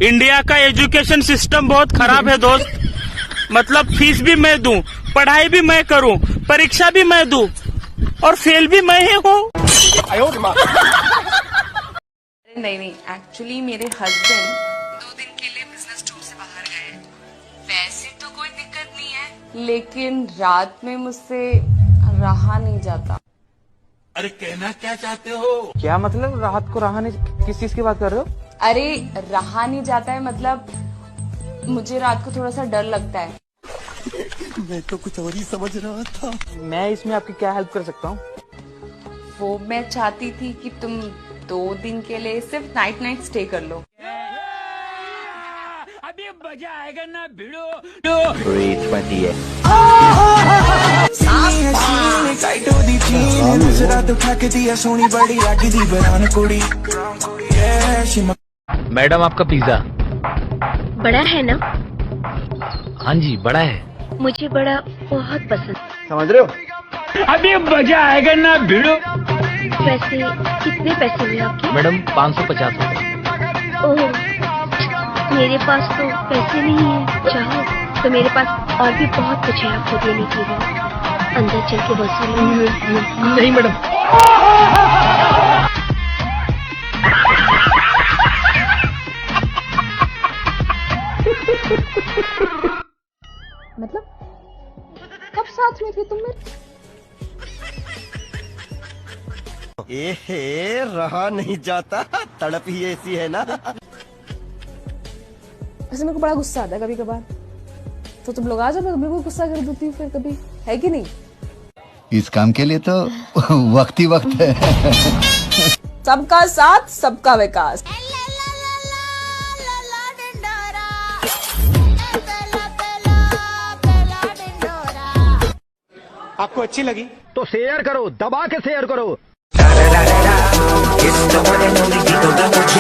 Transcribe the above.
India का education system बहुत खराब है दोस्त। मतलब फीस भी मैं दूं, पढ़ाई भी मैं करूं, परीक्षा भी मैं दूं और फेल भी मैं ही हूँ। नहीं नहीं, एक्चुअली मेरे हस्बैंड 2 दिन के लिए बिजनेस टूर से बाहर गए हैं। वैसे तो कोई दिक्कत नहीं है, लेकिन रात में मुझसे रहा नहीं जाता। अरे कहना क्या चाहते हो? क्या मतलब राहत को रहा नहीं? किस चीज की बात कर रहे हो? अरे रहा नहीं जाता है मतलब मुझे रात को थोड़ा सा डर लगता है। मैं तो कुछ और ही समझ रहा था। मैं इसमें आपकी क्या हेल्प कर सकता हूँ? वो मैं चाहती थी कि तुम 2 दिन के लिए सिर्फ नाइट स्टे कर लो। अभी मजा आएगा ना भिड़ो। 328 मैडम आपका पिज्जा बड़ा है ना? हाँ जी बड़ा है। मुझे बड़ा बहुत पसंद। समझ रहे हो? अभी मजा आएगा ना भिड़ो। वैसे कितने पैसे हुए आपके? मैडम 550 रुपए। ओह, मेरे पास तो पैसे नहीं है। चाहो तो मेरे पास और भी बहुत कुछ है आपको देने के लिए। अंदर चल के वसूल। नहीं मैडम। मतलब कब साथ में थे तुम मेरे? एहे रहा नहीं जाता, तड़प ही ऐसी है ना। वैसे मेरे को बड़ा गुस्सा आता है कभी कभार, तो तुम लोग आ जाओ, मैं बिल्कुल गुस्सा कर देती हूँ फिर कभी, है कि नहीं? इस काम के लिए तो वक्त ही वक्त है। सबका साथ सबका विकास। आपको अच्छी लगी तो शेयर करो, दबा के शेयर करो। It's the one and only Eagle Double G.